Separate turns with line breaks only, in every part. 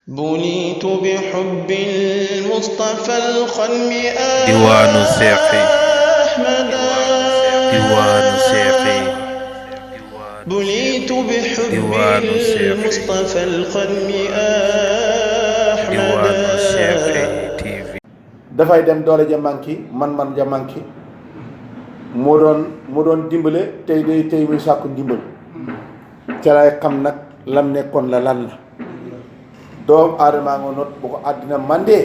بليت بحب المصطفى الخلم
ديوان سيقي
أحمدا
ديوان سيقي
بليت بحب
ديوان سيقي
المصطفى الخلم
ديوان
أحمدا
سيقي تي في
dafay dem doole ja manki man ja manki moo doon dimbale tey muy sàkku ndimbal ca lay xam nag lam nekkoon la lan la doomu aadamaa nga not bu ko àddina mandee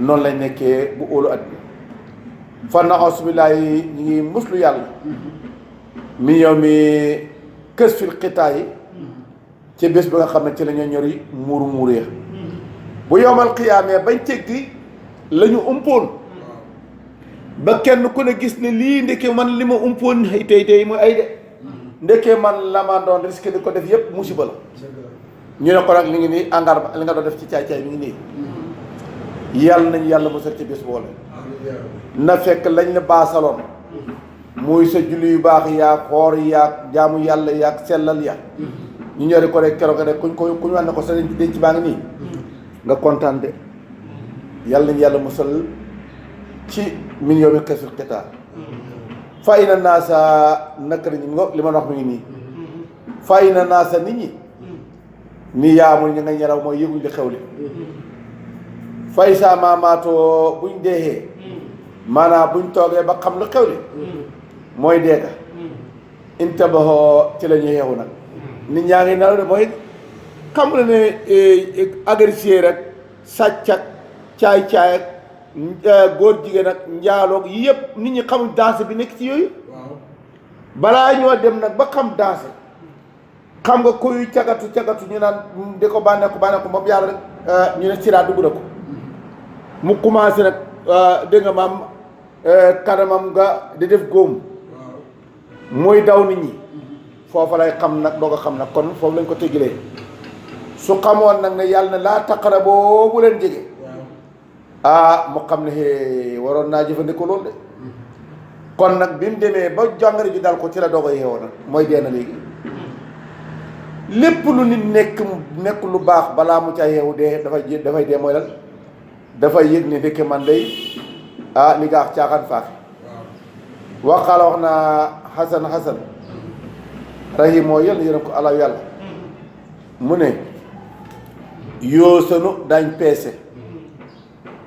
noonu lañ nekkee bu óolu àddina fa naxos billaahi ñi ngi muslu yàlla mi yow mi kës fil xitaa yi ci bés ba nga xam ne ci la ñoo ñori muuru ya bu yowmal xiyaamee bañ teggi la ñu umpoon ba kenn ku ne gis ne lii ndeke man li ma umpoon tey mu ay de ndeke man la ma doon risque di ko def yépp musiba la ñu ne ko nag li ngi nii angar ba li nga doon def ci caay-caay mi ngi nii yàlla nañu yàlla musal ci bés boole na fekk lañ la baasaloon muy sa julli yu baax yaag xoor yaag jaamu yàlla yaag sellal ya ñu ñori ko rek keroog rek kuñ wax ne ko sa denc baa ngi nii nga kontaan de yàlla nañu yàlla musal ci min yow mi xesul xitaar fay na naa sa naka nañu ngo li ma wax mi ngi nii fay na naa sa nit ñi ni yaamul ñu nga ñaraw mooy yëguñ li xew li fay sa maamaatoo buñ deexee maanaam buñ toogee ba xam lu xew li mooy deega intabaxoo ci la ñuy xewu nag nit ñaa ngi nelaw de mooy xam nga ne agressé rek sàcc ak caay-caay ak góor jigéen ak njaaloog yi yëpp nit ñi xamul danse bi nekk ci yooyu balaa ñoo dem nag ba xam danse xam nga kuy cagatu ñu naan di ko bànneeku moom yàlla rek ñu ne siraat dugg na ko mu commencé nag dégg nga maam kanamam nga di def góom muy daw nit ñi foofa lay xam nag doo ko xam nag kon foofu lañ ko tëggalee su xamoon nag ne yàlla ne laa taqara boobu leen jege mu xam ne waroon naa jëfandikoo loolu de kon nag bi mu demee ba jàngari ji dal ko ci la doog a yeewoo nag mooy dee na léegi lépp lu nit nekk lu baax balaa mu ca yeewu dee dafay dee mooy lan dafay yëg ne ndeke man day li nga wax caaxaan faaxi waxaala wax naa xasan rahim moo yël yërëm ko alaw yàlla mu ne yoo sanu dañ peese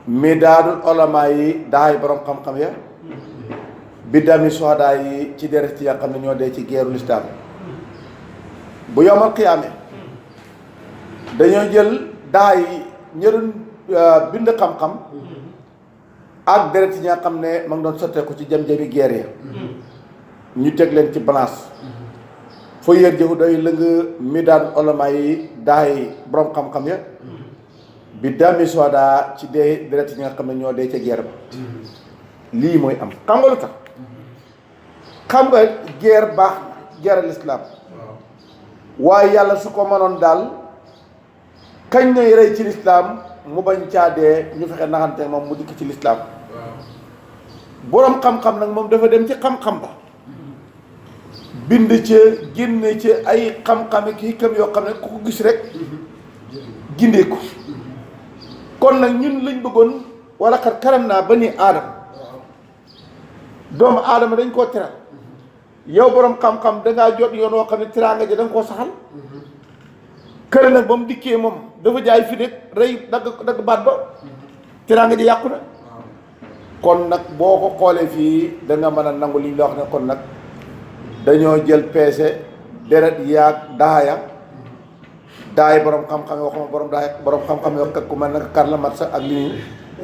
mi daadul olamaa yi daay borom xam-xam ya bi dami sohadaa yi ci deret ci nga xam ne ñoo dee ci geeru lislaam bu yomal xiyaame dañoo jël daay ñërun bind xam-xam ak deret ci ñi nga xam ne ma ngi doon sotteeku ci jam-jami geer ya ñu teg leen ci balance fa yéen jëfu day lëng mi daadul olamaa yi daay borom xam-xam ya bi dami soda ci dee deret yi nga xam ne ñoo dee ca guerre ba lii mooy am xam nga lu tax xam nga guerre baax guerre l'islam waaye yàlla su ko mënoon daal kañ ngay rey ci l'islam mu bañ caa dee ñu fexe naxante moom mu dikk ci l'islam boroom xam-xam nag moom dafa dem ci xam-xam ba bind ca génne ci ay xam-xami ki kam yoo xam ne ku ko gis rek gindee ko kon nag ñun lañ bëggoon wala xat karam naa ba ni aadama doomu aadama dañ koo teral yow borom xam-xam dangaa jot yoon woo xam ne teraanga ji da nga koo saxal këre nag ba mu dikkee moom dafa jaay fi rek rey dagg baat ba teraanga ji yàqu na kon nag boo ko xoolee fii da nga mën a nangu li ñu la wax ne kon nag dañoo jël peese deret yaag daay borom xam-xam yi waxuma borom xam-xam yi wax ku mel nag Karl Marx ak li nii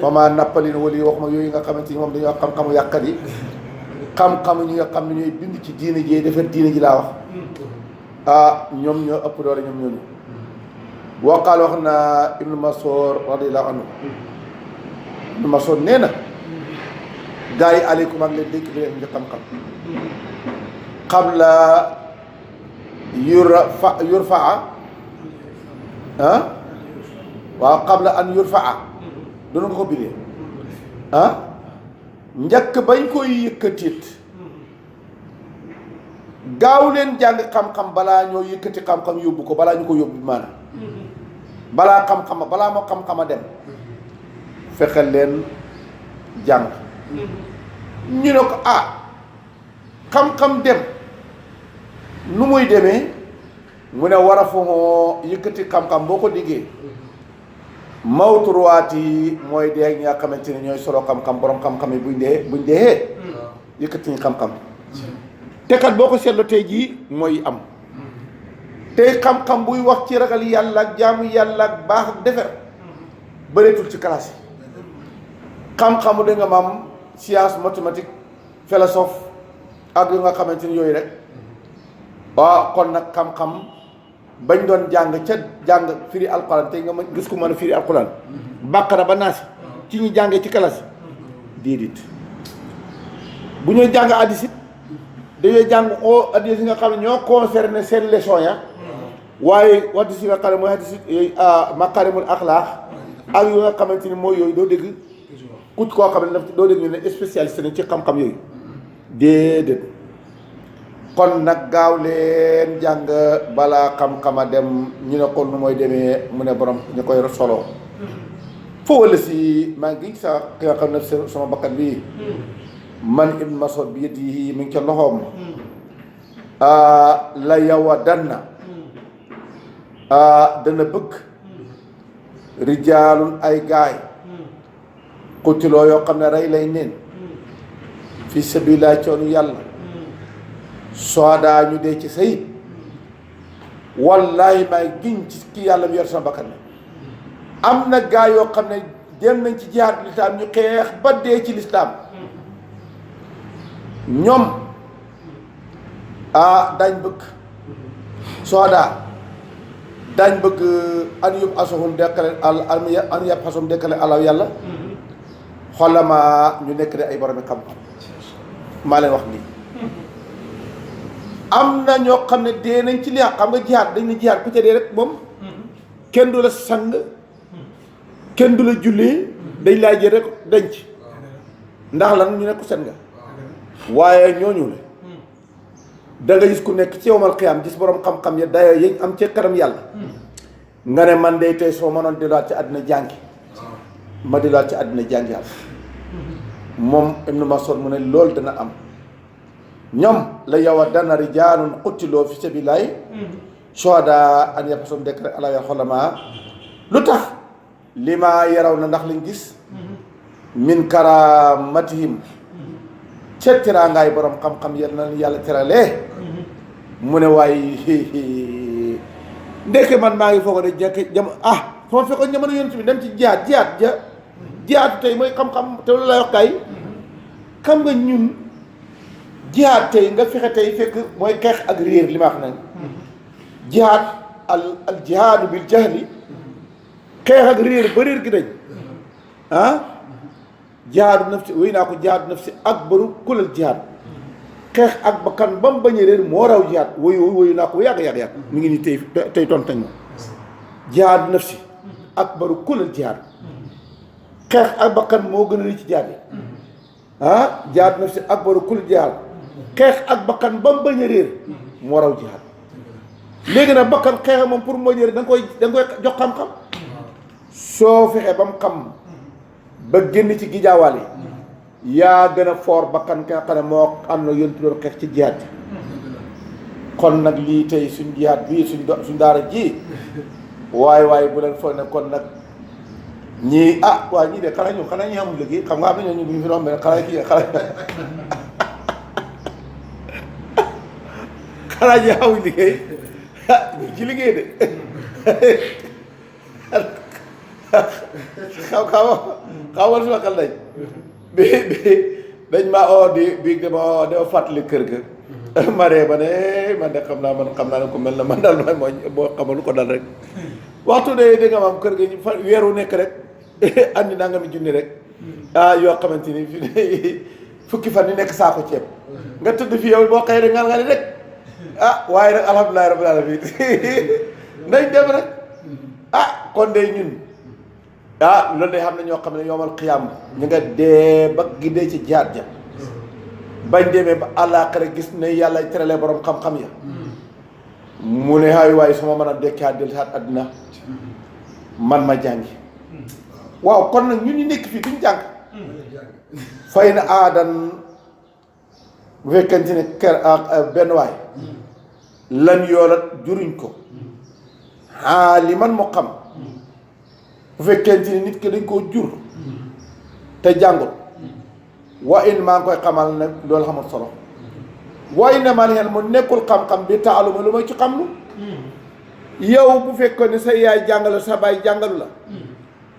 fama nappalin wali waxuma yooyu nga xamante ni moom dañoo wax xam-xamu yàqat yi xam-xamu ñi nga xam ne ñooy bind ci diine ji defar diine ji laa wax ñoom ñoo ëpp doole ñoom ñooñu waqaal wax na Ibnu Mas'ud radiyallahu anhu Ibnu Mas'ud nee na gaa yi aleykum ak leen dénk bi leen nga xam-xam qabla yurfaa waaw qabla an yurfaa doona nga ko bindee njëkk bañ koy yëkkatiit gaaw leen jàng xam-xam balaa ñoo yëkkati xam-xam yóbbu ko balaa ñu ko yóbbu maanaam balaa xam-xama balaa moo xam-xama dem fexe leen jàng ñu ne ko xam-xam dem nu muy demee mu ne war a foo yëkkati xam-xam boo ko diggee mawturuwaat yi mooy dee ñi nga xamante ne ñooy solo xam-xam borom xam-xam yi buñ dee yëkkati ñu xam-xam te kat boo ko seetlu tey jii mooy am tey xam-xam buy wax ci ragal yàlla ak jaamu yàlla ak baax ak defer bëreetul ci classe yi xam-xamu da nga maam science mathématique philosophe ak yu nga xamante ni yooyu rek waaw kon nag xam-xam bañ doon jàng firi alquran tey nga ma gis ko mën a firi alquran bàqara ba naasi ci ñu jàngee ci classe déedéet bu ñuy jàng hadiis it dañuy jàng hadiis yi nga xam ne ñoo concerné seen leçon ya waaye hadiis yi nga xam ne mooy hadiis yooyu makaarimul axlaaq ak yu nga xamante ni mooy yooyu doo dégg kuc koo xam ne daf doo dégg ñu ne spécialiste nañ ci xam-xam yooyu déedéet kon nag gaaw leen jàng balaa xam-xama dem ñu ne ko nu mooy demee mu ne borom ñu koy solo foo wala si maa ngi sa ki nga xam ne sama bakkan bi man Ibn Mas'ud bi yët yi mi ngi ca loxoom la yow a dana bëgg rijaalun ay gaay xutiloo yoo xam ne rey lay neen fi sabilillah coonu yàlla soodaa ñu dee ci sayid wallahi may giñ ci ki yàlla bi yor sama bakkan am na gaay yoo xam ne dem nañ ci jihaad lislaam ñu xeex ba dee ci lislaam ñoom dañ bëgg soodaa dañ bëgg an yub asuhum dekkale an yab xasum dekkale alaw yàlla xoolama ñu nekk de ay boromi xam maa leen wax nii am na ñoo xam ne dee nañ ci lihaat xam nga jihaat dañ ne jihaat ku ca dee rek moom kenn du la sang kenn du la jullee dañ laa jël rek denc ndax lan ñu nekk sen nga waaye ñooñu la da nga gis ku nekk ci yowmal xiyaam gis borom xam-xam ya dayoo yéen am ci kanam yàlla nga ne man day tey soo mënoon delluwaat ci àddina jàngi ma delluwaat ci àddina jàngi yàlla moom Ibn Mas'ud mu ne loolu dana am ñoom la yow a dana rijaalun qutiloo fi sabilillahi shuhadaa an yab'asahum dekk ala ya xolamaa lu tax li ma yaraw na ndax liñ gis min karamatihim ca teraangaay borom xam-xam yal na yàlla teralee mu ne waaye ndeke man maa ngi foog ne jekk jam fa ma fekkoon jamono yonent bi dem ci jihaat tey mooy xam-xam te lu lay wax kay xam nga ñun jihaat tey nga fexe tey fekk mooy xeex ak réer li ma wax nag jihaat al jihaadu bil jahli xeex ak réer ba réer gi dañ jihaadu nafsi wéy naa ko jihaadu nafsi akbaru kulal jihaad xeex ak bakkan ba mu bañ a réer moo raw jihaad woyu naa ko yàgg mu ngi nii tey tontañ ma jihaadu nafsi akbaru kulal jihaad xeex ak bakkan moo gën a ri ci jihaad yi jihaadu nafsi akbaru kulal jihaad xeex ak bakkan ba mu bañ a réer moo raw jihaad léegi nag bakkan xeex moom pour moo réer da nga koy jox xam-xam soo fexee ba mu xam ba génn ci gijaawaal yi yaa gën a foor bakkan ka nga xam ne moo am na yontu doon xeex ci jihaad kon nag lii tey suñ jihaad bii suñ daara ji waaye bu leen foog ne kon nag ñii waa ñii de xanaa ñoom xanaa ñi xamul liggéey xam nga am na ñooñu bu ñu fi doon mel xanaa ñi xamul liggéey ci liggéey de xaw suma xel dañ bi dañ maa oo bi dama fàttali kër ga maree ba ne man de xam naa ne ko mel na man daal mooy boo xamal lu ko dal rek waxtu de nga maam kër ga ñu fa weeru nekk rek andi naa nga mi junni rek yoo xamante ni fi fukki fan yi nekk saako ceeb nga tëdd fi yow boo xëy rek nga ne rek waaye nag alhamdulilah rabbil alamin nañ dem rek kon de ñun loolu de xam ne ñoo xam ne yoomal xiyaam ñu nga dee ba gi dee ci jihaad ja bañ demee ba àllaaxira gis ne yàlla teralee borom xam-xam ya mu ne waaye su ma mën a dekkaat del saat àddina man ma jàngi waaw kon nag ñun ñu nekk fii duñ jàng fay na aadan bu fekkente ne ker benn waay lan yoolat juruñ ko li man moo xam bu fekkente ni nit ki dañ koo jur te jàngul wa in maa ngi koy xamal nag loolu xamul solo wa in man xel mu nekkul xam-xam bi taaluma lu ma ci xam lu yow bu fekkoon ne sa yaay jàngalu sa baay jàngalu la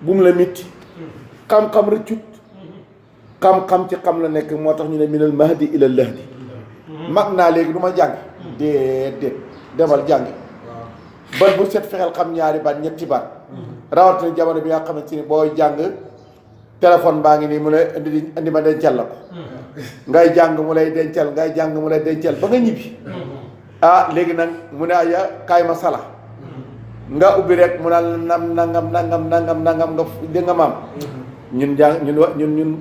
bu mu la mitti xam-xam rëccut xam-xam ci xam la nekk moo tax ñu ne minal mahdi ilal lahdi mag naa léegi du ma jàng déedéet demal jàng bat bu set fexeel xam ñaari baat ñetti baat rawatina jamono bi nga xamante ni booy jàng téléphone baa ngi nii mu lay indi ma dencal la ko ngay jàng mu lay dencal ngay jàng mu lay dencal ba nga ñibbi léegi nag mu ne aya kaay ma sala nga ubbi rek mu naan nangam nga dégg nga maam ñun jàng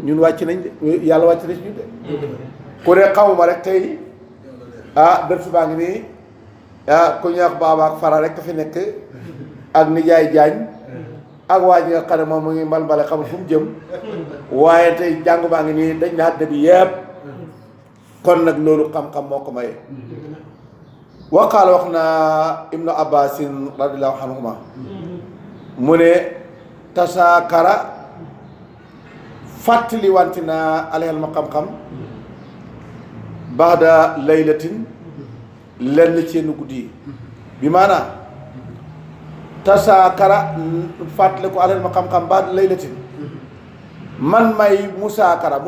ñun wàcc nañ de yàlla wàcc na ci ñun de ku ne xamuma rek tey dër fi baa ngi nii ku ñuy wax baaba ak fara rek fi nekk ak nijaay jaañ ak waa ji nga xam ne moom mu ngi mbal-mbale xamul fu mu jëm waaye tey jàng baa ngi nii dañ na àdd bi yëpp kon nag loolu xam-xam moo ko maye waqaala wax na ibnu abbasin radiallahu anhuma mu ne tasaakara fàttali wante na alexel ma xam-xam baxda laylatin lenn ci yenn guddi yi bi maanaam tasaakara fàttali ko alexel ma xam-xam baxda laylatin man may musaakara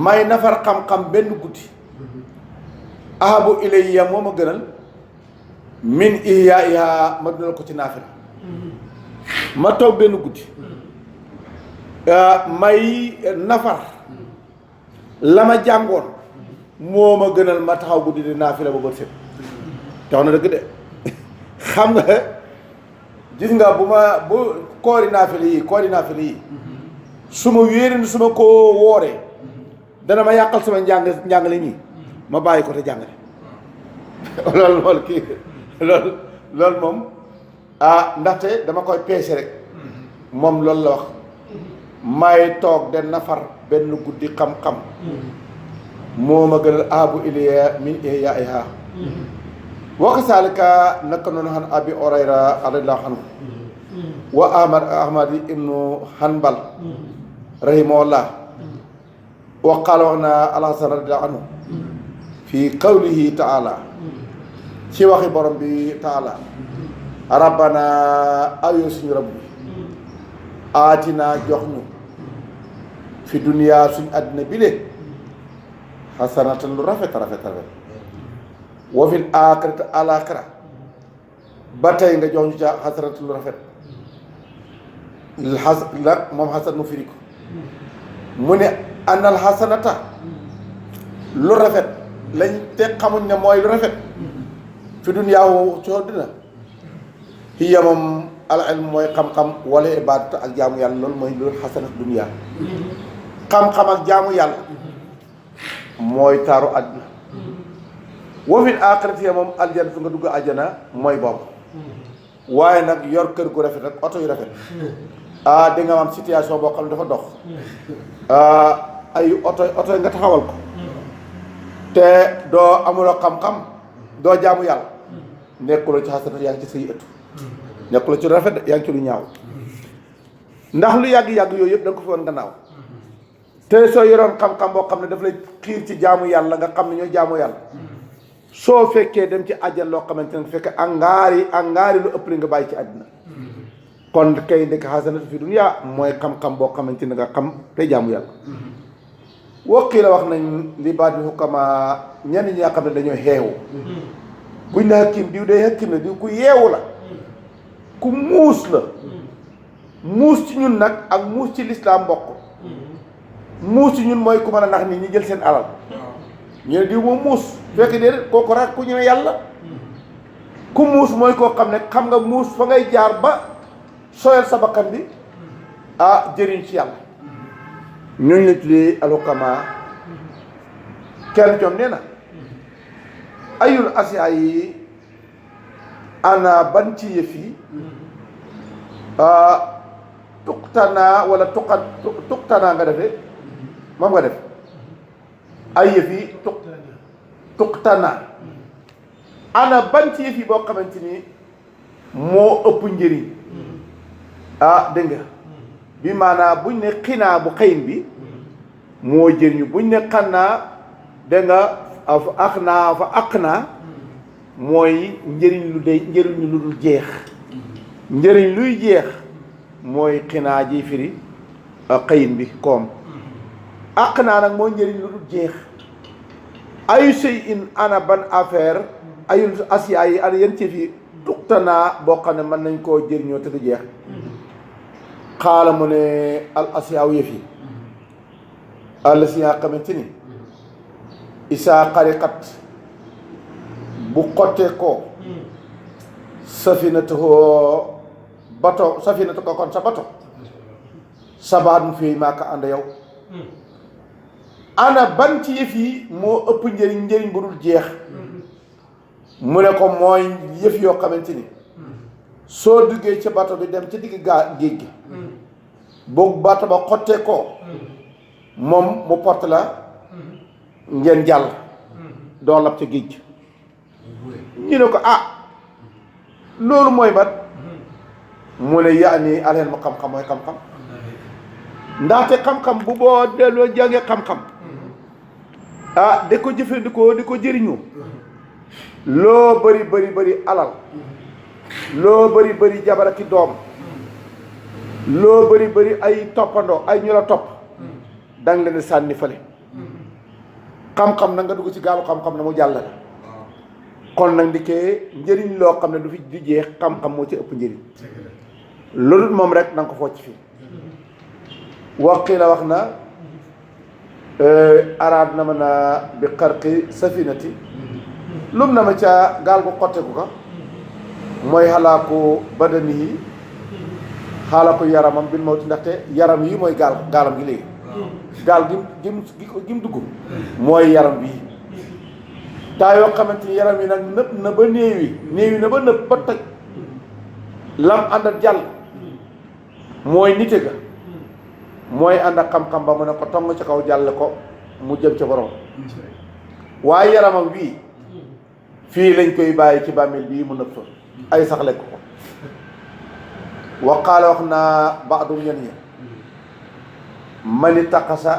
may nafar xam-xam benn guddi ahabu ilayya moo ma gënal min ihya ma dundal ko ci naafila ma toog benn guddi may nafar la ma jàngoon moo ma gënal ma taxaw guddi di naafila ba bët set tax na dëgg de xam nga gis nga bu koori naafila yi su ma wéeri su ma ko wooree dana ma yàqal sama njàngale ñii ma bàyyi ko te jàngale loolu moom ndaxte dama koy peese rek moom loolu la wax may toog de nafar benn guddi xam-xam moo ma gënal abu iliya min ihya'iha wa kasaalika naka noonu xan abi orayra radiyallahu anhu wa ahmad ibnu hanbal rahimahullah wa qaala wax na alhasan radiyallahu anhu fi qawlihi taala ci waxi borom bi taala rabbana ayo suñu rabbi aatina jox ñu fi duniyaa suñu àddina bi le xasanatan lu rafet wa fil aaxirati alaaxira ba tey nga jox ñu ca xasanatan lu rafet moom xasan mu firi ko mu ne anal xasanata lu rafet lañ te xamuñ ne mooy lu rafet fi duniyaawu coo dina hiya moom al ilm mooy xam-xam wala ibaadatu ak jaamu yàlla loolu mooy loolu xasanat duniyaa xam-xam ak jaamu yàlla mooy taaru àdduna wa fil aaxirati moom aljannatu nga dugg àjjana mooy boobu waaye nag yor kër gu rafet ak oto yu rafet di nga am situation boo xam ne dafa dox ay oto nga taxawal ko te doo amuloo xam-xam doo jaamu yàlla nekkuloo ci xasanat yaa ngi ci say ëttu nekkuloo ci rafet yaa ngi ci lu ñaaw ndax lu yàgg-yàgg yooyu yëpp da nga ko fi woon gannaaw te soo yoroon xam-xam boo xam ne daf lay xiir ci jaamu yàlla nga xam ne ñooy jaamu yàlla soo fekkee dem ci àjjana loo xamante ne fekk angaari lu ëpp li nga bàyyi ci àddina kon kay ndekk xasanatu fi dunya mooy xam-xam boo xamante ne nga xam te jaamu yàlla wokki la wax nañ li baat bi xukama ñenn ñi nga xam ne dañoo xeewu buñ ne hakim diw day hakim la diw ku yeewu la ku muus la muus ci ñun nag ak muus ci lislaam mbokk muus ci ñun mooy ku mën a nax nit ñi jël seen alal ñu ne diw moom muus fekk déedéet kooku rek ku ñëwee yàlla ku muus mooy koo xam ne xam nga muus fa ngay jaar ba sooyal sa bakkan bi jëriñ ci yàlla ñooñu la tuddee alukama kenn coom nee na ayul asiya yi ana ban ci yëf yi tuqtanaa wala tuqtanaa nga defe moom nga def ay yëf yi tuqtanaa ana ban ci yëf yi boo xamante ni moo ëpp njëriñ dégg nga bi maanaam buñ ne xinaa bu xëyin bi moo jëriñu buñ ne xannaa dégg nga fa aq naa mooy njëriñ lu dul jeex njëriñ luy jeex mooy xinaa ji firi xëyin bi koom aq naa nag mooy njëriñ lu dul jeex ayu sëy in ana ban affaire ayul asiya yi ana yan ci fi tuqtanaa boo xam ne mën nañ koo jëriñoo te du jeex xaala mu ne al asiya yëf yi àll si nga xamante ni isaa xariqat bu xottee ko safinatu ko kon sa bato sabaat mu fii maa ko ànd yow ana ban ci yëf yi moo ëpp njëriñ bu dul jeex mu ne ko mooy yëf yoo xamante ni soo duggee ca bato bi dem ca digg géej gi boobu bato ba xottee ko moom mu porte la ngeen jàll doo lab ca géej gi ñu ne ko loolu mooy bat mu ne yaani alxel mu xam-xam mooy xam-xam ndaxte xam-xam bu boo delloo jàngee xam-xam di ko jëfandikoo di ko jëriñoo loo bëri alal loo bëri jabar ak doom loo bëri ay toppandoo ay ñu la topp danga leen sànni fale xam-xam na nga dugg ci gaalu xam-xam na mu jàll la kon nag ndikkee njëriñ loo xam ne du fi du jeex xam-xam moo ci ëpp njëriñ loolu moom rek na nga ko focc fii waqi la wax na araad na ma naa bi xarqi safinati lum na ma ca gaal gu xotteeku ka mooy xalaaku badani yi xaalaaku yaramam bin mawti ndaxte yaram yi mooy gaalam gi léegi gaal gi mu dugg mooy yaram bii taa yoo xamante ni yaram yi nag nëb na ba néewi na ba nëb ba toj lam ànd ak jàll mooy nite ga mooy ànd ak xam-xam ba mu ne ko tong ca kaw jàll ko mu jëm ca borom waaye yaramam bii fii lañ koy bàyyi ci bàmmeel bii mu nëb fa ay sax lekk ko waqaala wax naa baadum ñen ñi mani taqasa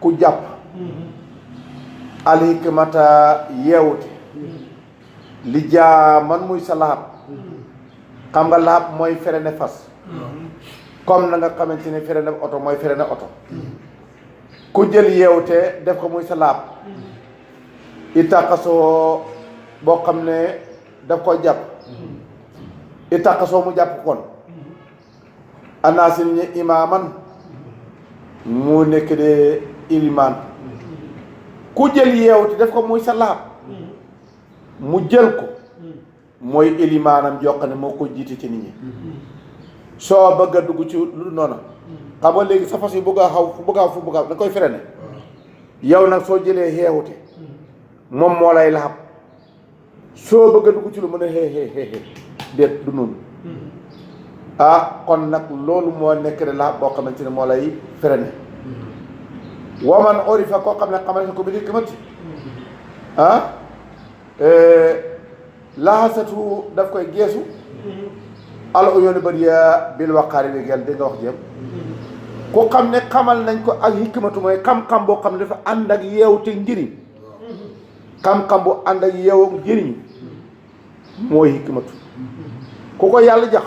ku jàpp alhikmata yeewute li jaa man muy sa lahab xam nga lahab mooy freiner fas comme na nga xamante ni freiner oto mooy freiner oto ku jël yeewute def ko muy sa lahab itaqasoo boo xam ne daf ko jàpp itaqasoo mu jàpp kon anaasin ñi imaaman mu nekk de ilimaan ku jël yeewute def ko muy sa lahab mu jël ko mooy ilimaanam jox ne moo ko jiite ci nit ñi soo bëgg a dugg ci lu noonu xam nga léegi sa fas yi bëgg a xaw fu bëgg a fu bëgg a da koy freiné yow nag soo jëlee yeewute moom moo lay lahab soo bëgg a dugg ci lu mën a xee déet du noonu kon nag loolu moo nekk de lahab boo xamante ne moo lay freiné waman orifa koo xam ne xamante ko bi di xamante laxasatu daf koy geesu ala uyooni bari ya bil waqaari bi gel di nga wax jëm ku xam ne xamal nañ ko ak hikmatu mooy xam-xam boo xam ne dafa ànd ak yeewu te njëriñ xam-xam bu ànd ak yeewu njëriñ mooy hikmatu ku ko yàlla jax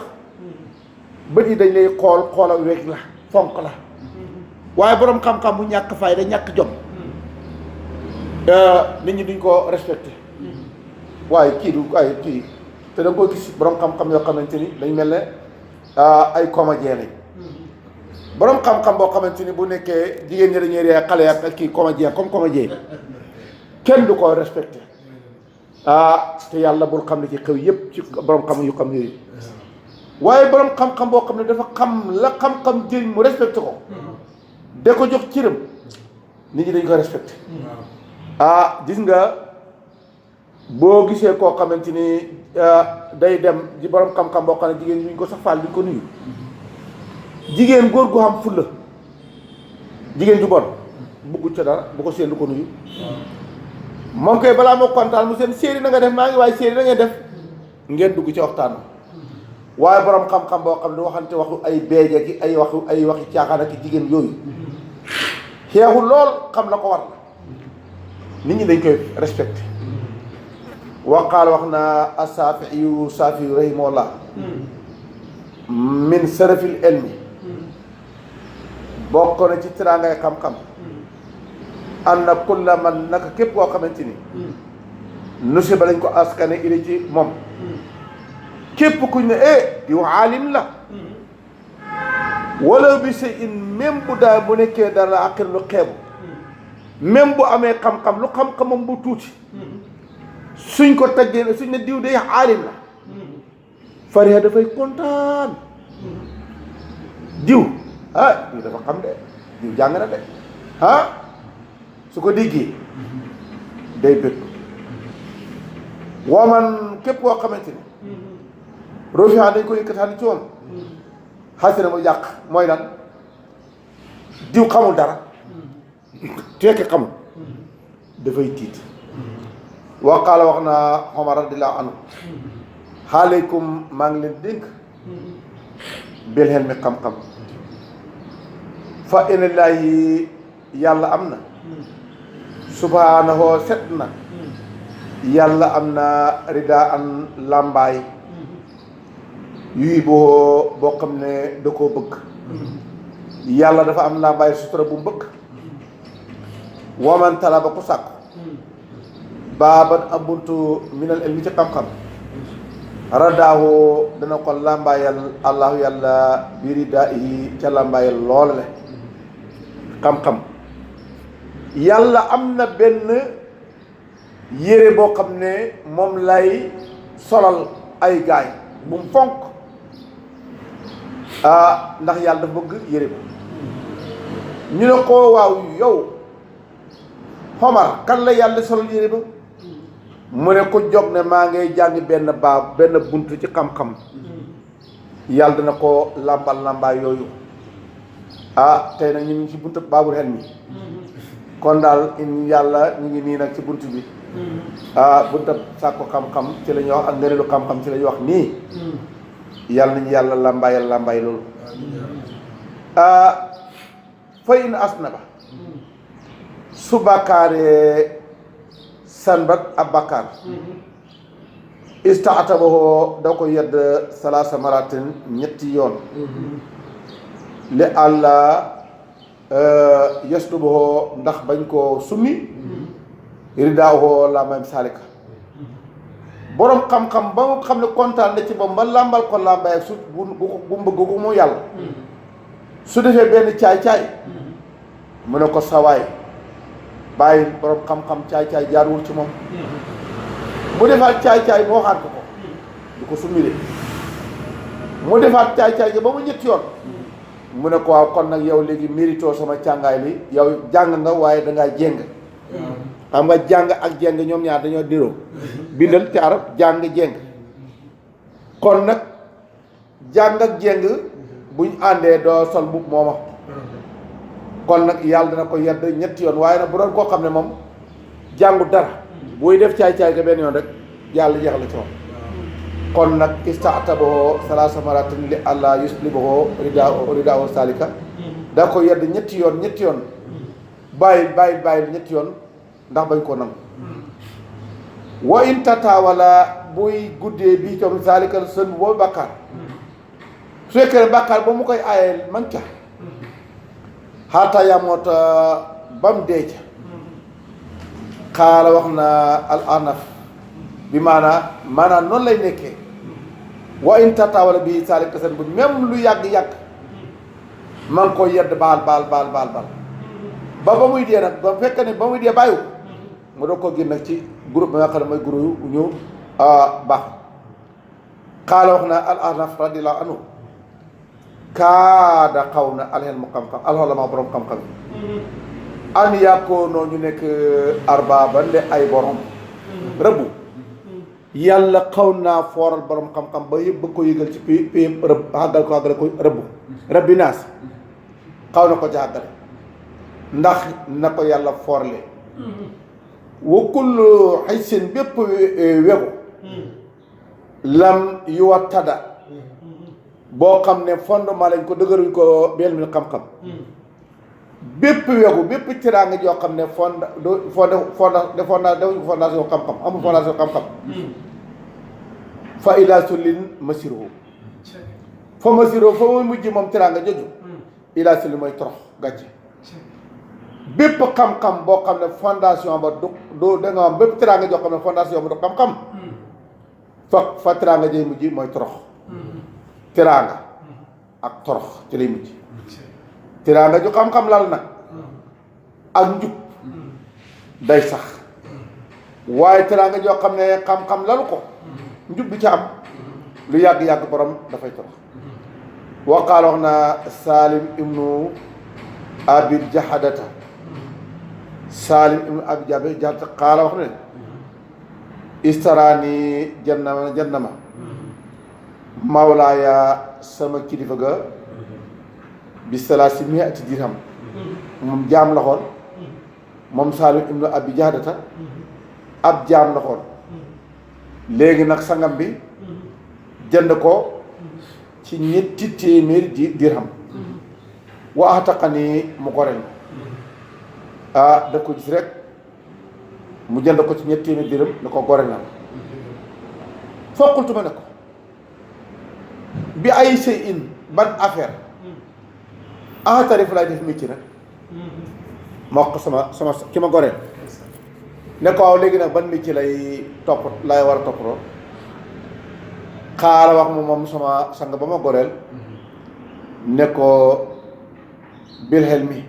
bët yi dañ lay xool ak weeg la fonk la waaye boroom xam-xam bu ñàkk fayda ñàkk jom nit ñi duñ ko respecté waaye kii du ay kii te da nga ko gis boroom xam-xam yoo xamante ni dañ mel ne ay comédien lañ boroom xam-xam boo xamante ni bu nekkee jigéen ñi dañuy ree xale ak kii comédien comme comédien kenn du ko respecté te yàlla bul xam ne ci xew yépp ci boroom xam yu xam yooyu waaye boroom xam-xam boo xam ne dafa xam la xam-xam jëriñ mu respecté ko da ko jox cëram nit ñi dañ ko respecté gis nga boo gisee koo xamante ni day dem di borom xam-xam boo xam ne jigéen duñ ko sax faal duñ ko nuyu jigéen góor gu xam fulla jigéen ju bon bugg ca dara bu ko seen du ko nuyu moom koy balaa moo kontaan mu seen séeri na nga def maa ngi waaye séeri na ngeen def ngeen dugg ci waxtaan waaye borom xam-xam boo xam ne du waxante waxu ay beeje ki ay waxi caaxaan ak jigéen yooyu xeexu lool xam la ko war nit ñi dañ koy respecté waqaal wax na asaafi yu saafi yu rahimahullah min sarafil ilmi bokk na ci tiraangay xam-xam ànd na kulla man naka képp koo xamante ni nusi ba lañ ko askane ili ci moom képp kuñ ne di wax aalim la wala bi sa in même bu daal bu nekkee dara la aqir lu xeebu même bu amee xam-xam lu xam-xamam bu tuuti suñ ko taggee suñ ne diw day aalim la fariha dafay kontaan diw diw dafa xam de diw jàng na de su ko déggee day bëgg man képp koo xamante ni rofiha dañ ko yëkkataan ci moom xasina mu yàq mooy lan diw xamul dara tekki xamul dafay tiit waqaala wax na Omar radiyallahu anhu xaaleykum maa ngi leen dénk bil hilmi xam-xam fa inallaahi yàlla am na subhaanahu set na yàlla am na rida an làmbaay yuy boo xam ne da koo bëgg yàlla dafa am làmbaay sutura bu mbëgg waman talaba ku sàkk baaban am buntu minal ilmi ci xam-xam radaahu dana ko làmbaayal allahu yàlla biri daa yi ca làmbaayal loola le xam-xam yàlla am na benn yére boo xam ne moom lay solal ay gaay bu mu fonk ndax yàlla dafa bëgg yére ba ñu ne ko waaw yow Omar kan la yàlla solal yére ba mu ne ko jóg ne maa ngay jàng benn buntu ci xam-xam yàlla dana ko làmbaay yooyu tey nag ñu ngi ci buntu baabul xel mi kon daal in yàlla ñu ngi nii nag ci buntu bi buntu sàkku xam-xam ci la ñuy wax ak ngëneelu xam-xam ci la ñuy wax nii yàlla nañu yàlla làmbaay loolu fa in asnaba su bàkkaaree sanbat ab bàkkaar istaatabahu da ko yedd salaasa maratin ñetti yoon li àlla yaslubuhu ndax bañ koo summi ridaahu la même salika boroom xam-xam ba mu xam ne kontaan na ci moom ba làmbal ko làmbaay su bu mbëgg ko mu yàlla su defee benn caay-caay mu ne ko sawaay bàyyi borom xam-xam caay-caay jaarwul ci moom mu defaat caay-caay mu waxaat ko du ko summi de mu defaat caay-caay gi ba mu ñetti yoon mu ne ko waaw kon nag yow léegi mérito sama càngaay li yow jàng nga waaye dangaa jéng xam nga jàng ak jéng ñoom ñaar dañoo niroo bindal ci arab jàng jéng kon nag jàng ak jéng buñ àndee doo sol mbubb mooma kon nag yàlla dana ko yedd ñetti yoon waaye nag bu doon koo xam ne moom jàngu dara buy def caay-caay ga benn yoon rek yàlla jeex la ci moom kon nag istaatabahu salaasa maratin li allah yuslibahu ridaahu salika da ko yedd ñetti yoon bàyyi ñetti yoon ndax bañ ko nangu wa in tataawala buy guddee bii coom salika sën boobu bàkkaar su fekkee ne bàkkaar ba mu koy aayee man ca xaata yamoota ba mu dee ca xaala wax na al anaf bi maanaam noonu lay nekkee wa in tataawala bii salika sën bu même lu yàgg-yàgg man ko yedd baal ba muy dee nag ba fekk ne ba muy dee bàyyiwu mu doog ko génn nag ci groupe bi nga xam ne mooy groupe yu ñu baax xaala wax na al anaf radiyallahu anhu kaada xaw na alxel mu xam-xam alxolama borom xam-xam yi an yàkkoo noo ñu nekk arbaaban de ay borom rëbbu yàlla xaw naa fooral borom xam-xam ba yëpp bëgg ko yëgal ci pi rëbb àggal ko rëbb rëbbi naas xaw na ko ci àggale ndax na ko yàlla foorle wa kullu xaysin bépp wegu lam yu wa tada boo xam ne fondement lañ ko dëgëruñ ko benn mi xam-xam bépp wegu bépp tiraanga joo xam ne fondation xam-xam amul fondation xam-xam fa ila sullin masiruhu fa masiruhu fa muy mujj moom tiraanga joju ila sullin mooy torox gàcce bépp xam-xam boo xam ne fondation ba du da nga am bépp tiraanga joo xam ne fondation ba du xam-xam fa tiraanga jay mujj mooy torox tiraanga ak torox ci lay mujj tiraanga ju xam-xam lal nag ak njub day sax waaye tiraanga joo xam ne xam-xam lalu ko njub bi ca am lu yàgg-yàgg borom dafay torox waqaala wax na Salim ibnu Abi Jahadata Salim ibnu Abi Jahadata qaala wax ne istaraani jannama mawlaaya sama kilifa ga bi salaasi mi'ati dirham moom jaam la xoon moom Salim ibnu Abi Jahadata ab jaam la xoon léegi nag sangam bi jënd ko ci ñetti téeméeri dirham wa ataqani mu goreel da ko gis rek mu jënd ko ci ñetti téeméeri dirham ne ko goreel na foqultu ma ne ko bi ay sey in ban affaire tarif laay def métier nag ma wax ko sama ki ma goreel ne ko waaw léegi nag ban métier lay war a toppatoo xaala wax moom sama sang ba ma goreel ne ko bil xel mi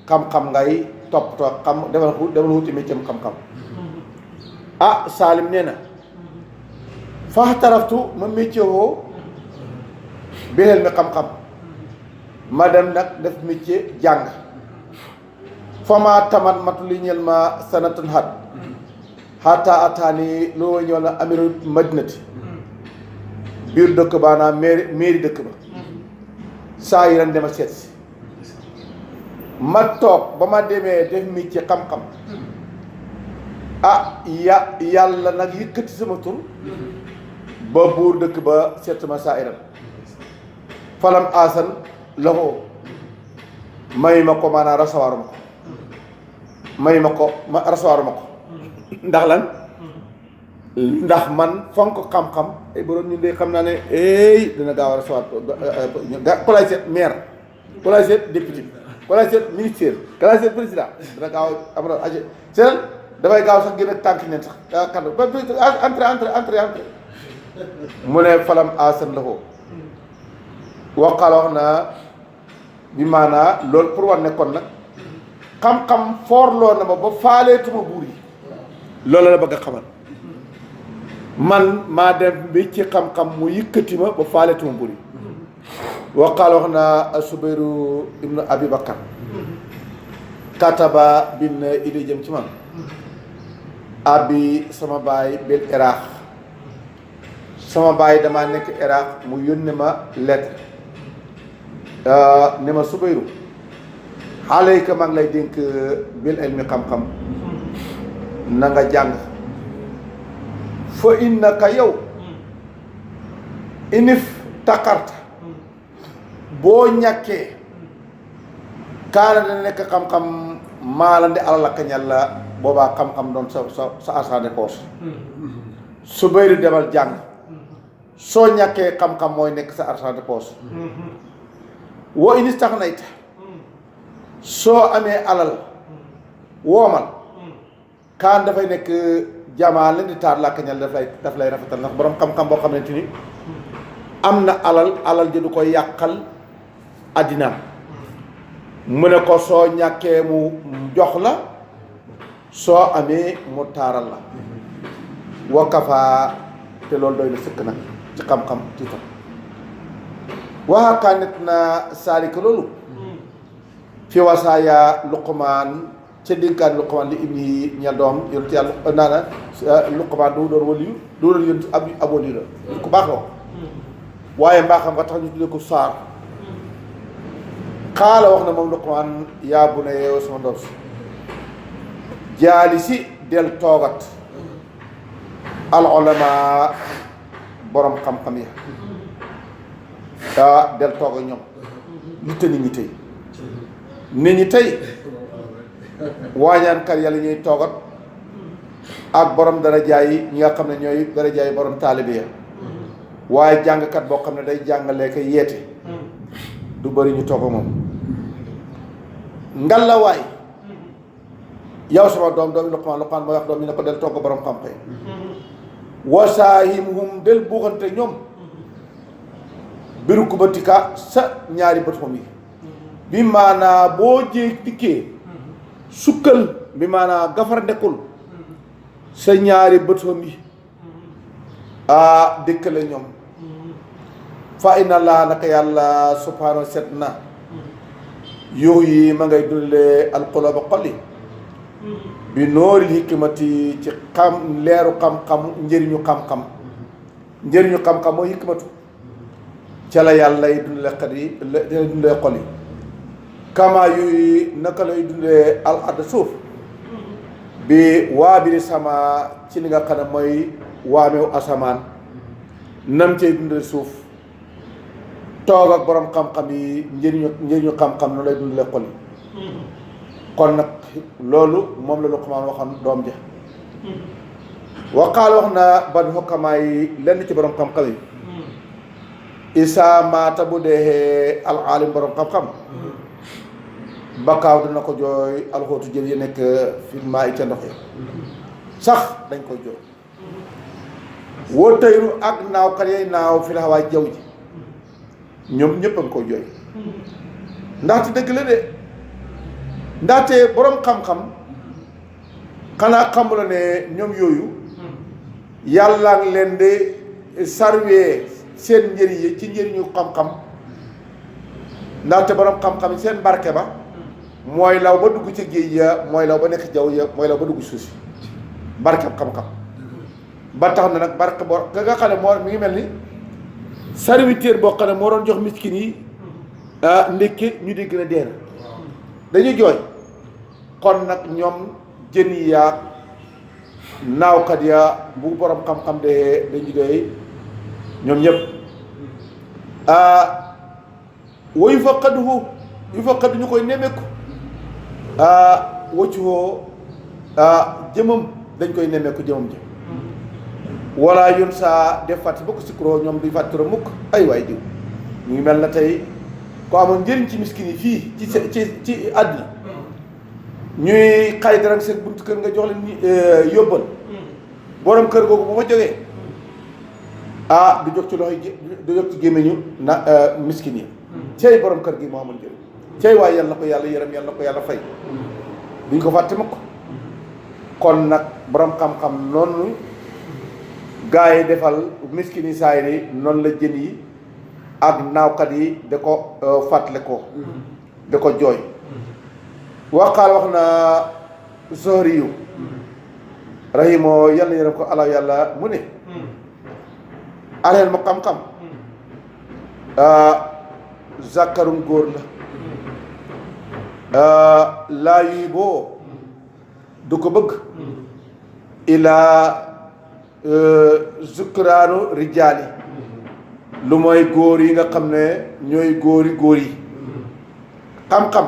xam-xam ngay toppatoo demal wuti métier xam-xam Salim nee na faax taraftu ma métier woo bil xel mi xam-xam ma dem nag def métier jàng fama tamat matu li ñel ma sanatan hat xaata ataani loo ñëw na amiru madinati biir dëkk ba naa mairie dëkk ba saa yi ren dema seet si ma toog ba ma demee def mi ci xam-xam yàlla nag yëkkati sama tur ba buur dëkk ba seet ma saa iran falam asan loxo may ma ko maanaam recevoir ma ko may ma ko recevoir ma ko ndax lan ndax man fonk xam-xam ay borom ñun de xam naa ne dina gaaw a recevoir ku lay seet maire ku lay seet député ku lay seet ministère ku lay seet président dina gaaw a am aje seen dafay gaaw sax gën a tànk neen sax kan entré mu ne falam asan la ko waqaala wax naa bi maanaa loolu pour war nekkoon nag xam-xam foorloo na ma ba faaleetuma buur yi loolu la bëgg a xamal man maa dem bi ci xam-xam mu yëkkati ma ba faaleetuma buur yi waqaala wax naa Subayru ibnu Abi Bakar kataba bin idée jëm ci man abi sama baay bil Iraq sama baay damaa nekk Iraq mu yónni ma lettre ne ma Subayru alayka maa ngi lay dénk bil ilmi xam-xam na nga jàng fa innaka yow inif takarta boo ñàkkee kaana da nekk xam-xam maa la ndi alal ak ñàlla boobaa xam-xam doon sa asaane poos Subayru demal jàng soo ñàkkee xam-xam mooy nekk sa asaane poos woo inis tax nayta soo amee alal woomal kaan dafay nekk jamaa leen di taar làkkañal daf lay rafetal ndax borom xam-xam boo xamante ni am na alal ji du ko yàqal addinaam mu ne ko soo ñàkkee mu jox la soo amee mu taaral la wakafaa te loolu doy na sëkk nag ci xam-xam tiitam waxaakaa net na saalika loolu fi wasaaya Luqmaan ca dénkaan Luqmaan li ibni yi ña doom yonent yàlla naana Luqmaan du doon waliyu du doon yonent ab waliyu la ku baax la waaye mbaaxam nga tax ñu tuddee ko saar xaala wax na moom Luqmaan yaa bu ne yow sama doom si jaali si del toogat al ulama borom xam-xam ya del toog ak ñoom li te nit ñi tey waañaankat yàlla ñuy toogat ak borom daraja yi ñi nga xam ne ñooy daraja yi borom taalibe ya waaye jàngkat boo xam ne day jàngalee ko yeete du bëri ñu toog ak moom ngalawaay yow sama doom doomi Luqmaan mooy wax doom ñu ne ko del togg borom xam-xam wasaahimhum del buuxante ñoom biru kubatika sa ñaari bët moom yi bi maanaa boo jéeg dikkee sukkal bi maanaa gafar ndekul sa ñaari bët moom yi dëkkale ñoom fa inna laa naka yàlla subhaanahu set na yow yi ma ngay dundale alquluba xolli bi nooril hikmati ci xam leeru xam-xam njëriñu xam-xam mooy hikmatu ca la yàlla lay dundale xel yi lay dundale xol yi kama yuy naka lay dundale al ard suuf bi waabiri sama ci li nga xam ne mooy waameew asamaan nam cay dundale suuf toog ak borom xam-xam yi njëriñu xam-xam noonu lay dundale xol yi kon nag loolu moom la Luqmaan waxoon doom ja waqaal wax na ban xokkamaa yi lenn ci borom xam-xam yi isaa maata bu dee al aalim borom xam-xam bakkaaw dina ko jooy alxootu jël yi nekk filmaa yi ca ndox yi sax dañ koy jooy woo tëyru ak naawkat yay naaw fi la xawaay jaww ji ñoom ñëpp a ngi koy jooy ndaxte dëgg la de ndaxte borom xam-xam xanaa xamu la ne ñoom yooyu yàlla ngi leen de sarwee seen njëriñ yi ci njëriñu xam-xam ndaxte borom xam-xam seen barke ba mooy law ba dugg ci géej ya mooy law ba nekk jaww ya mooy law ba dugg suuf si barkeb xam-xam ba tax na nag barke boo nga xam ne moo mi ngi mel ni serviteur boo xam ne moo doon jox miskin yi ndékki ñu di gën a dee dañuy jooy kon nag ñoom jën yi yaag naawkat ya bu borom xam-xam de dañu doy ñoom ñëpp wayu fa xaduhu yu fa xadu ñu koy nemmeeku waccuhoo jëmam dañ koy nemmeeku jëmam jëm wala yoon saa def fàtte ba ko sikkuroo ñoom duñ fàttura mukk ay waay diw mu ngi mel na tey ko amoon njëriñ ci miskin yi fii ci àddina ñuy xay dara seen buntu kër nga jox leen yóbbal borom kër googu bu fa jógee du jóg ci loxo yi du jóg ci gémmiñu na miskin yi cey borom kër gi moo amul njëriñ cey waaye yàlla na ko yàlla yërëm yàlla na ko yàlla fay duñ ko fàtte mukk kon nag borom xam-xam noonu gaa yi defal miskin yi saay yi noonu la jën yi ak naawkat yi da ko fàttale ko da ko jooy waqaal wax na Zuhri yu rahimoo yàlla yërëm ko alaw yàlla mu ne aleel ma xam-xam zakarum góor la laa yuy boo du ko bëgg ilaa zukraanu rijaali lu mooy góor yi nga xam ne ñooy góor yi xam-xam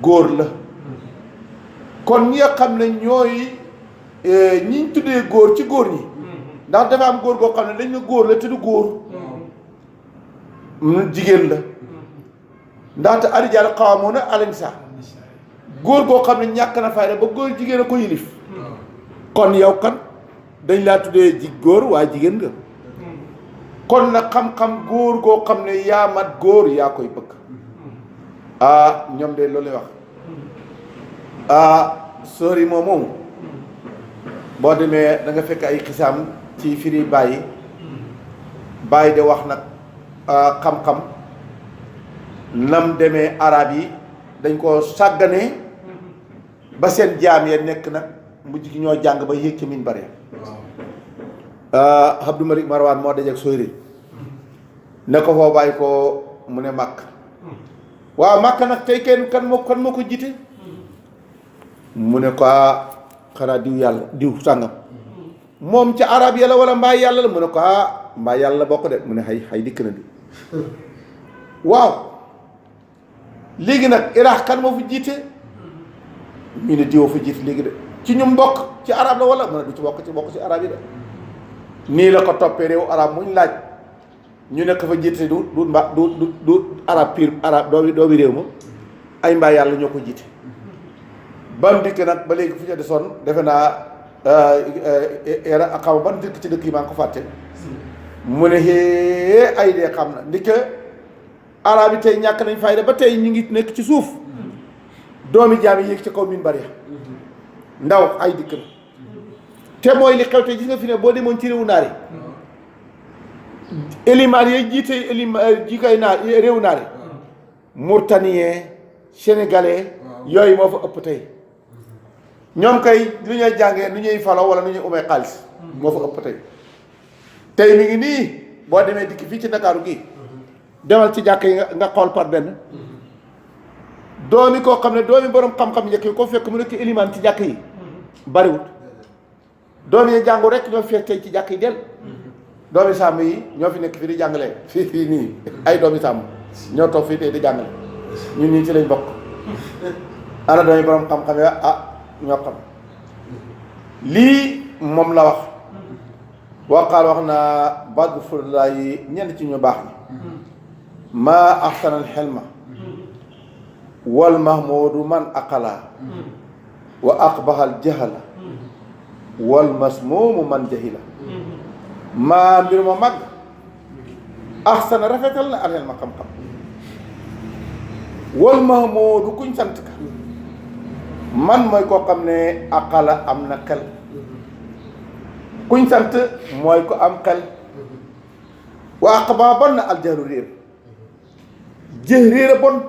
góor la kon ñi nga xam ne ñooy ñiñ tuddee góor ci góor ñi ndax dafa am góor goo xam ne dañ ne góor la te du góor jigéen la ndaxte arijaal xawamoon a alinsa góor goo xam ne ñàkk na fayda ba góor jigéen a ko yilif kon yow kan dañ laa tuddee góor waaye jigéen nga kon nag xam-xam góor goo xam ne yaa mat góor yaa koy bëgg ñoom de loolu lay wax sori moom boo demee da nga fekk ay xisaam ci firi bàyyi de wax nag xam-xam nam demee arab yi dañ ko sàgganee ba seen jaam ya nekk nag mujj gi ñoo jàng ba yéeg ci minbar ya Abdou Malik Marwan moo dajeeg Soyri ne ko foo bàyyi ko mu ne màkk waaw màkk nag tey kenn kan moo ko jiite mu ne ko xanaa diw yàlla diw sàngam moom ca arab ya la wala mbaay yàlla la mu ne ko mbaay yàlla la bokk de mu ne xay dikk na di waaw léegi nag Iraq kan moo fi jiite ñu ne diwoo fa jiite léegi de ci ñu mbokk ci arab la wala mu ne du ci bokk ci arab yi de nii la ko toppee réew arab muñ laaj ñu nekk fa jiite du arab pire arab doomi réew ma ay mbaay yàlla ñoo ko jiite ba mu dikk nag ba léegi fu ñu desoon defe naa era xaw ban dëkk ci dëkk yi maa ngi ko fàtte mu ne hee ay dee xam na ndike arab yi tey ñàkk nañ fayda ba tey ñu ngi nekk ci suuf doomi jaam yi yéeg ci kaw minbar ya ndaw ay dikk na te mooy li xew te gis nga fi ne boo demoon ci réewu naar yi élimaar yi jiite jikoy naar réewu naar yi mauritanien sénégalais yooyu moo fa ëpp tey ñoom kay lu ñuy jàngee nu ñuy falo wala nu ñuy umee xaalis moo fa ëpp tey mi ngi nii boo demee dikk fii ci Ndakaaru gi demal ci jàkk yi nga xool par benn doomi koo xam ne doomi borom xam-xam njëkk yi ko fekk mu nekk élimaan ci jàkk yi bariwut doomi yi jàngu rek ñoo fekk tey ci jàkk yi del doomi sàmm yi ñoo fi nekk fii di jàngale fii nii ay doomi sàmm ñoo toog fii tey di jàngale ñun ñii ci lañ bokk ana doomi borom xam-xam ya ñoo xam lii moom la wax waqaal wax naa bàgg fulaa yi ñenn ci ñu baax ñi maa axsanal xelma wal mahmudu man aqala wa aqbahal jahala wal masmuumu man jahila maa mbir ma mag axsana rafetal na al xelma xam-xam wal mahmudu kuñ sant ka man mooy koo xam ne aqala am na xel kuñ sant mooy ko am xel waa aqba bon na aljahlu réer jëh réer a bon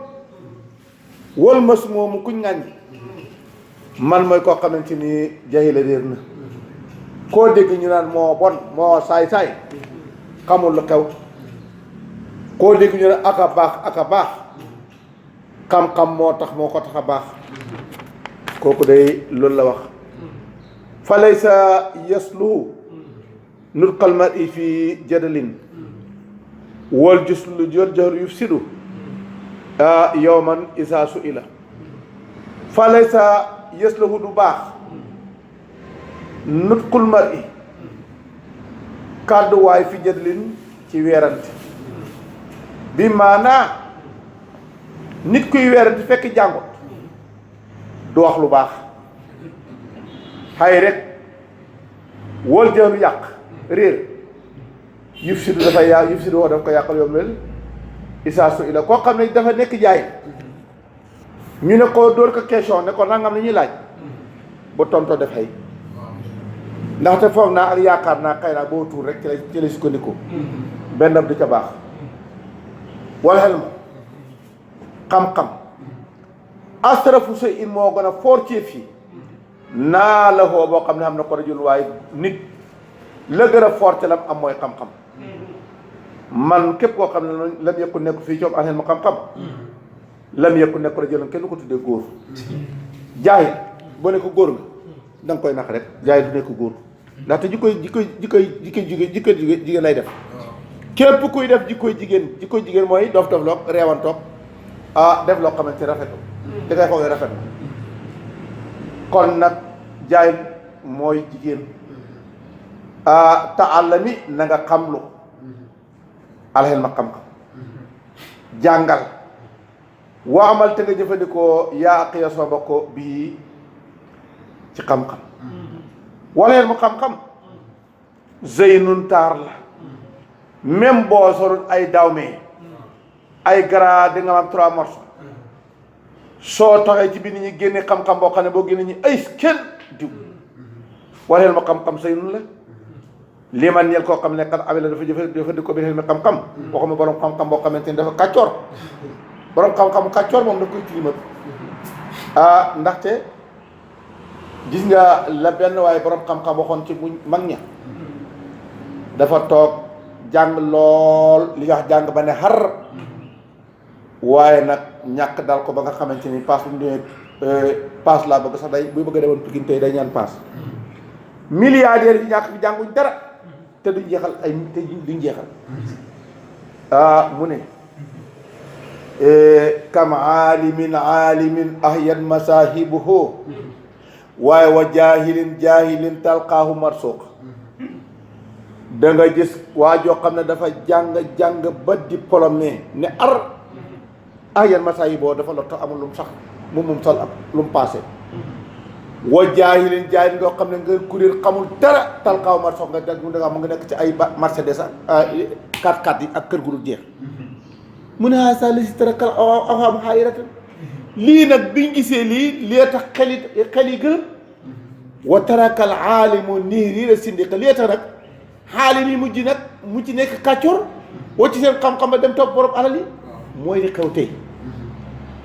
wal mas moomu kuñ ŋàññi man mooy koo xamante ni jahila réer na koo dégg ñu naan moo bon moo saay-saay xamul lu xew koo dégg ñu naan aka baax xam-xam moo tax moo ko tax a baax kooku day loolu la wax fa laysa yasluhu nutqal mar'i fi jadalin wal jahlu yufsidu yawman isa su'ila fa laysa yasluhu du baax nutqul mar'i kàdduwaay fi jadalin ci weerante bi maanaa nit kuy weerante fekk jàngot du wax lu baax xay rek wal jahlu yàq réer yufsidu dafay yàq yufsidu woo daf ko yàqal yow mel isaa su ila koo xam ne dafa nekk jaay ñu ne ko dóor ko question ne ko nangam la ñuy laaj ba tonto def xëy ndaxte foog naa ak yaakaar naa xëy naa boo tuur rek ci la sukkandiku benn du ca baax wal xel ma xam-xam asrafu sa in moo gën a foor ci fii naa la xoo boo xam ne xam na ko rajul waaye nit la gën a foor ci lam am mooy xam-xam man képp koo xam ne lam yëkku nekk fii coom alxel ma xam-xam lam yëkku nekk rajul kenn du ko tuddee góor jaay boo ne ko góor nga da nga koy nax rek jaay du nekk góor ndaxte jikkoy jigéen lay def képp kuy def jikkoy jigéen mooy dof loog reewantoog def loo xamante ne rafetu da ngay xool rafet kon nag jaay mooy jigéen taallami na nga xamlu alxel ma xam-xam jàngal waa amal te nga jëfandikoo yaa ak ya soo bokk bii ci xam-xam waleel mu xam-xam zeynun taar la même boo sorul ay dawme ay gara di nga am 3 morceaux soo taxee ci bi nit ñi génne xam-xam boo xam ne boo génne ñi ay kenn diw waleel ma xam-xam zeynun la lii man ñeel koo xam ne kat abi la dafa jëfandikoo bi xel mi xam-xam waxuma borom xam-xam boo xamante ni dafa kàccoor borom xam-xam kàccoor moom daf koy tilimal ndaxte gis nga la benn waaye borom xam-xam waxoon ci bu mag ña dafa toog jàng lool li nga wax jàng ba ne xar waaye nag ñàkk dal ko ba nga xamante ni paas bu mu demee paas laa bëgg sax day buy bëgg a demoon Pikine tey day ñaan paas milliardaires yi ñàkk bi jànguñ dara te duñ jeexal te duñ jeexal mu ne kam aalimin ahyan masahibuhu waaye wa jaahilin talqaahu marsuq da nga gis waa joo xam ne dafa jàng ba diplômé ne ahyan masahibuhu dafa lotto amul lu mu sax moom sol ab lu mu passé wa jaahilin ngoo xam ne nga kuréel xamul dara talqaahu marsuq nga dégg mu ngi nekk ci ay Mercedes ak 4x4 yi ak kër gu dul jeex mu ne sa li si tarakal awam xaayiratan lii nag biñ gisee lii tax xel yi gërëm wa tarakal aalimu niiri la sindiqa lii tax nag xaalim yi mujj nekk kàccoor woo ci seen xam-xam ba dem topp borom alal yi mooy li xew tey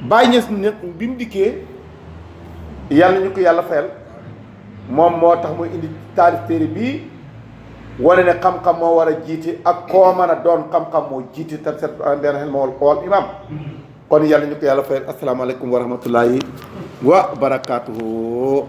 Baay Ñas nag bi mu dikkee yàlla ñu ko yàlla fayal moom moo tax muy indi taalif téere bii wane ne xam-xam moo war a jiite ak koo mën a doon xam-xam moo jiite te set benn xel moo wal imam kon yàlla ñu ko yàlla fayal asalaamaaleykum wa rahmatullahi wa barakaatuhu